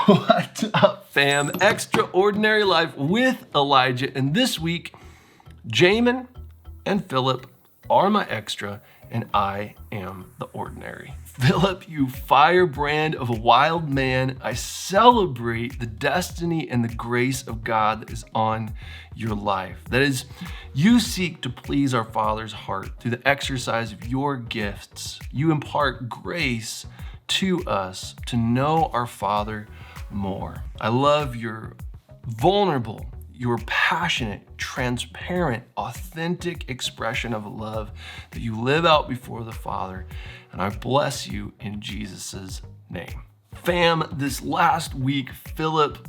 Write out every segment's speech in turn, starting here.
What up, fam? Extraordinary Life with Elijah. And this week, Jamin and Philip are my extra, and I am the ordinary. Philip, you firebrand of a wild man, I celebrate the destiny and the grace of God that is on your life. That is, you seek to please our Father's heart through the exercise of your gifts. You impart grace to us to know our Father more. I love your vulnerable, your passionate, transparent, authentic expression of love that you live out before the Father, and I bless you in Jesus' name. Fam, this last week, Philip,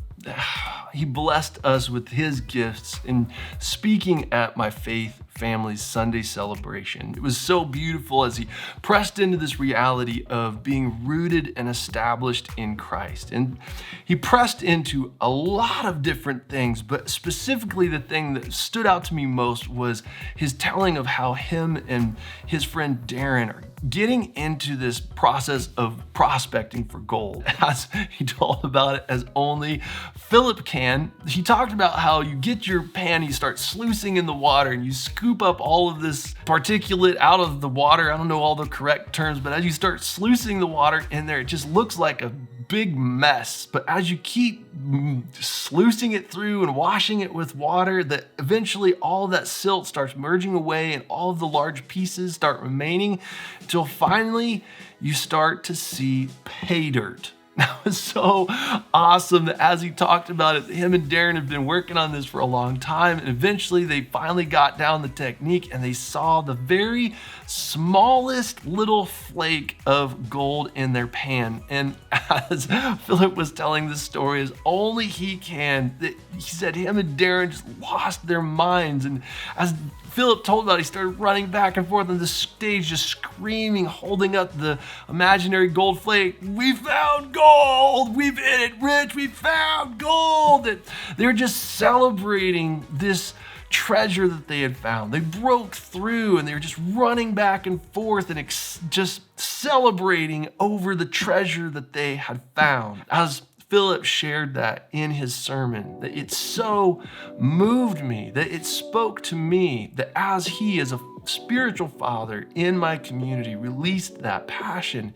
he blessed us with his gifts in speaking at my faith family's Sunday celebration. It was so beautiful as he pressed into this reality of being rooted and established in Christ. And he pressed into a lot of different things, but specifically the thing that stood out to me most was his telling of how him and his friend Darren are getting into this process of prospecting for gold, as he told about it as only Philip can. He talked about how you get your pan, you start sluicing in the water, and you scoop up all of this particulate out of the water. I don't know all the correct terms, but as you start sluicing the water in there, it just looks like a big mess. But as you keep sluicing it through and washing it with water, that eventually all of that silt starts merging away and all of the large pieces start remaining until finally you start to see pay dirt. That was so awesome that as he talked about it, him and Darren have been working on this for a long time, and eventually they finally got down the technique and they saw the very smallest little flake of gold in their pan. And as Philip was telling this story as only he can, he said him and Darren just lost their minds. And as Philip told about it, he started running back and forth on the stage, just screaming, holding up the imaginary gold flake. "We found gold! We've hit it, Rich! We found gold!" And they were just celebrating this treasure that they had found. They broke through and they were just running back and forth and just celebrating over the treasure that they had found. As Philip shared that in his sermon, that it so moved me, that it spoke to me, that as he, as a spiritual father in my community, released that passion,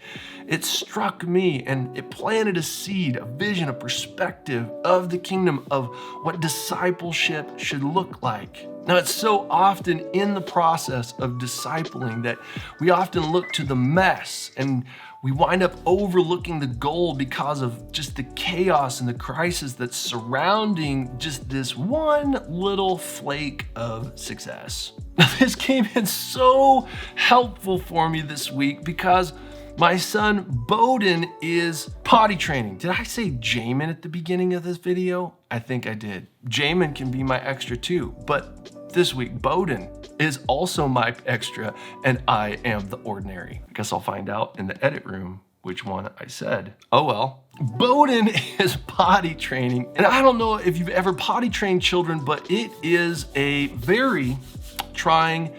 it struck me and it planted a seed, a vision, a perspective of the kingdom of what discipleship should look like. Now, it's so often in the process of discipling that we often look to the mess and we wind up overlooking the gold because of just the chaos and the crisis that's surrounding just this one little flake of success. Now, this came in so helpful for me this week because my son Bowden is potty training. Did I say Jamin at the beginning of this video? I think I did. Jamin can be my extra too, but this week Bowden is also my extra, and I am the ordinary. I guess I'll find out in the edit room which one I said. Oh well. Bowden is potty training, and I don't know if you've ever potty trained children, but it is a very trying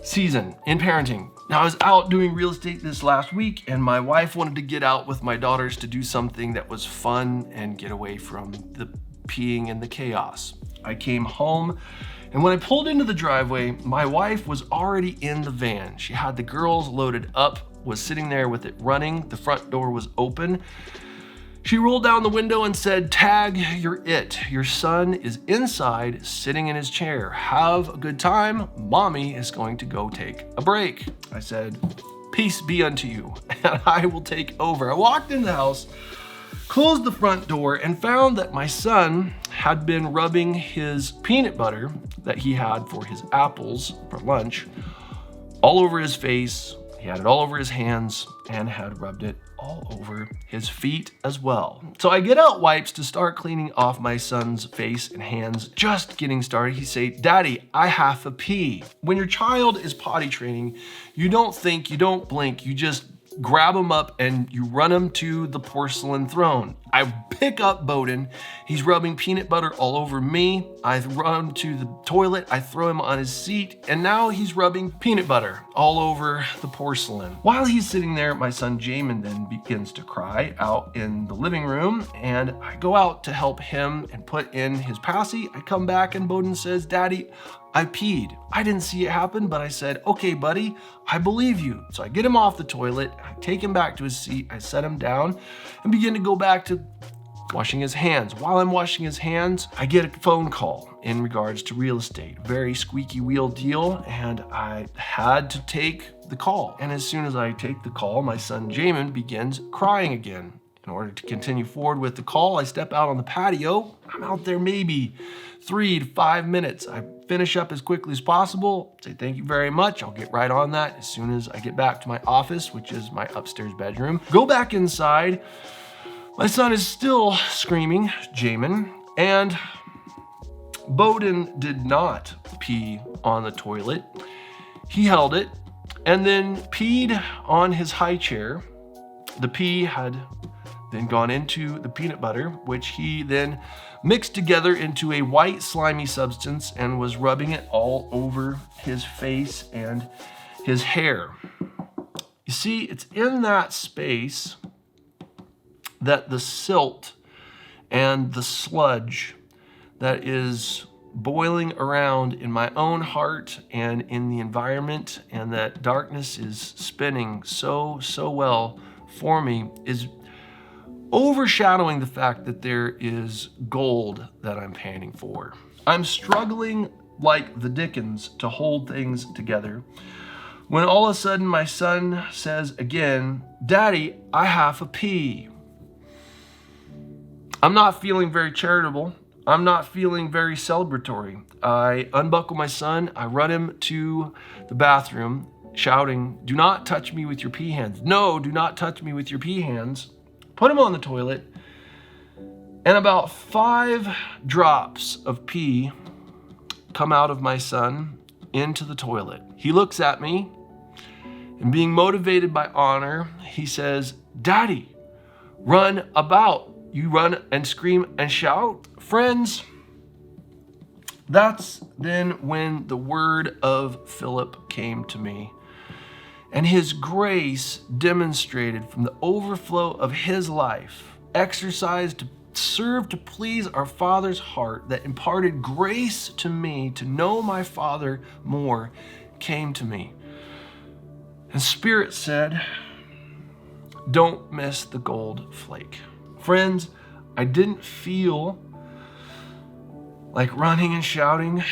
season in parenting. Now, I was out doing real estate this last week, and my wife wanted to get out with my daughters to do something that was fun and get away from the peeing and the chaos. I came home, and when I pulled into the driveway, my wife was already in the van. She had the girls loaded up, was sitting there with it running. The front door was open. She rolled down the window and said, "Tag, you're it. Your son is inside, sitting in his chair. Have a good time. Mommy is going to go take a break." I said, "Peace be unto you, and I will take over." I walked in the house, closed the front door, and found that my son had been rubbing his peanut butter that he had for his apples for lunch all over his face. He had it all over his hands and had rubbed it all over his feet as well. So I get out wipes to start cleaning off my son's face and hands. Just getting started, he say, "Daddy, I have to pee." When your child is potty training, you don't think, you don't blink, you just grab him up and you run him to the porcelain throne. I pick up Bowden. He's rubbing peanut butter all over me. I run him to the toilet. I throw him on his seat, and now he's rubbing peanut butter all over the porcelain. While he's sitting there, my son Jamin then begins to cry out in the living room, and I go out to help him and put in his passy. I come back and Bowden says, "Daddy, I peed." I didn't see it happen, but I said, "Okay, buddy, I believe you." So I get him off the toilet, I take him back to his seat, I set him down and begin to go back to washing his hands. While I'm washing his hands, I get a phone call in regards to real estate. Very squeaky wheel deal, and I had to take the call. And as soon as I take the call, my son Jamin begins crying again. In order to continue forward with the call, I step out on the patio. I'm out there maybe 3 to 5 minutes. I finish up as quickly as possible, say thank you very much. I'll get right on that as soon as I get back to my office, which is my upstairs bedroom. Go back inside. My son is still screaming, Jamin, and Bowden did not pee on the toilet. He held it and then peed on his high chair. The pee had then gone into the peanut butter, which he then mixed together into a white slimy substance and was rubbing it all over his face and his hair. You see, it's in that space that the silt and the sludge that is boiling around in my own heart and in the environment, and that darkness is spinning so well for me, is overshadowing the fact that there is gold that I'm panning for. I'm struggling like the Dickens to hold things together when all of a sudden my son says again, "Daddy, I have a pee." I'm not feeling very charitable. I'm not feeling very celebratory. I unbuckle my son. I run him to the bathroom shouting, "Do not touch me with your pee hands. No, do not touch me with your pee hands." Put him on the toilet, and about 5 drops of pee come out of my son into the toilet. He looks at me, and being motivated by honor, he says, "Daddy, run about. You run and scream and shout." Friends, that's then when the word of Philip came to me. And his grace demonstrated from the overflow of his life, exercised to serve to please our Father's heart, that imparted grace to me to know my Father more, came to me. And Spirit said, "Don't miss the gold flake." Friends, I didn't feel like running and shouting,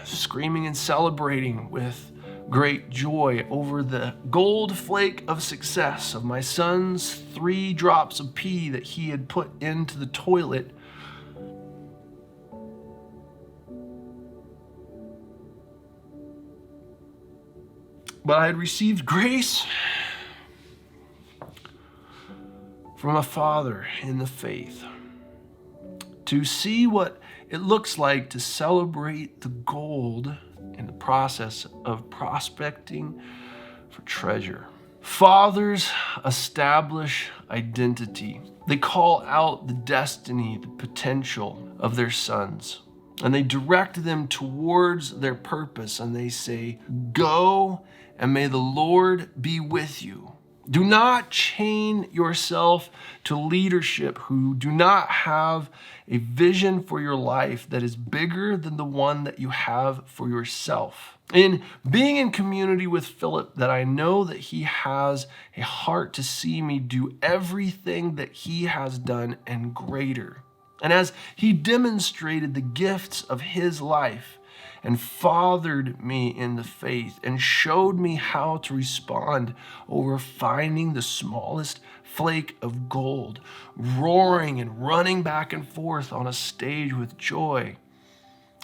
screaming and celebrating with great joy over the gold flake of success of my son's 3 drops of pee that he had put into the toilet. But I had received grace from a father in the faith to see what it looks like to celebrate the gold in the process of prospecting for treasure. Fathers establish identity. They call out the destiny, the potential of their sons, and they direct them towards their purpose, and they say, "Go, and may the Lord be with you." Do not chain yourself to leadership who do not have a vision for your life that is bigger than the one that you have for yourself. In being in community with Philip, that I know that he has a heart to see me do everything that he has done and greater. And as he demonstrated the gifts of his life and fathered me in the faith and showed me how to respond over finding the smallest flake of gold, roaring and running back and forth on a stage with joy.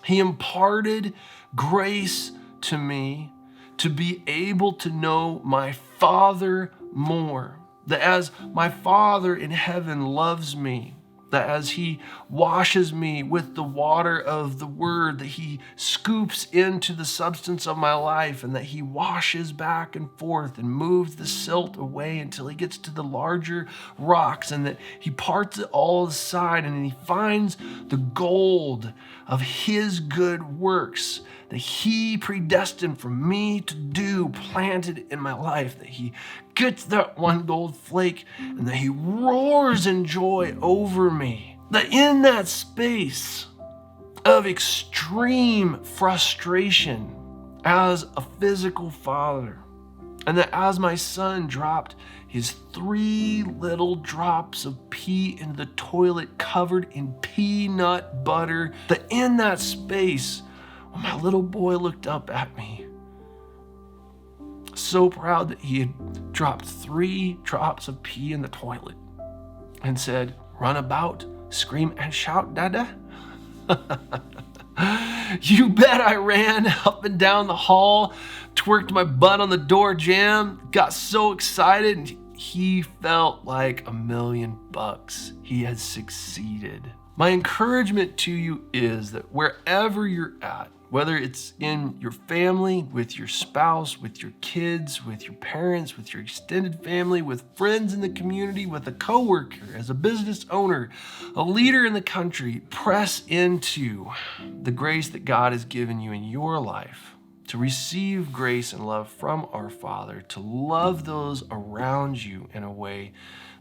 He imparted grace to me to be able to know my Father more. That as my Father in heaven loves me, That as he washes me with the water of the word, that he scoops into the substance of my life, and that he washes back and forth and moves the silt away until he gets to the larger rocks, and that he parts it all aside, and he finds the gold of his good works that he predestined for me to do, planted in my life, that he gets that one gold flake and that he roars in joy over me. That in that space of extreme frustration as a physical father, and that as my son dropped his 3 little drops of pee into the toilet covered in peanut butter, that in that space, when my little boy looked up at me, so proud that he had dropped 3 drops of pee in the toilet, and said, "Run about, scream and shout, Dada." You bet I ran up and down the hall, twerked my butt on the door jamb, got so excited, and he felt like $1,000,000. He had succeeded. My encouragement to you is that wherever you're at, whether it's in your family, with your spouse, with your kids, with your parents, with your extended family, with friends in the community, with a coworker, as a business owner, a leader in the country, press into the grace that God has given you in your life to receive grace and love from our Father, to love those around you in a way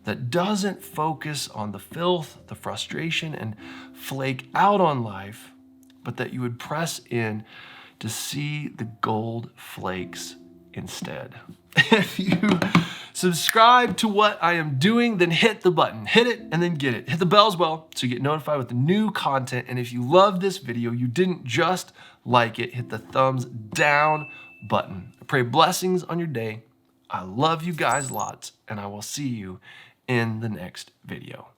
that doesn't focus on the filth, the frustration, and flake out on life, but that you would press in to see the gold flakes instead. If you subscribe to what I am doing, then hit the button, hit it, and then get it. Hit the bell as well so you get notified with the new content. And if you love this video, you didn't just like it, hit the thumbs down button. I pray blessings on your day. I love you guys lots, and I will see you in the next video.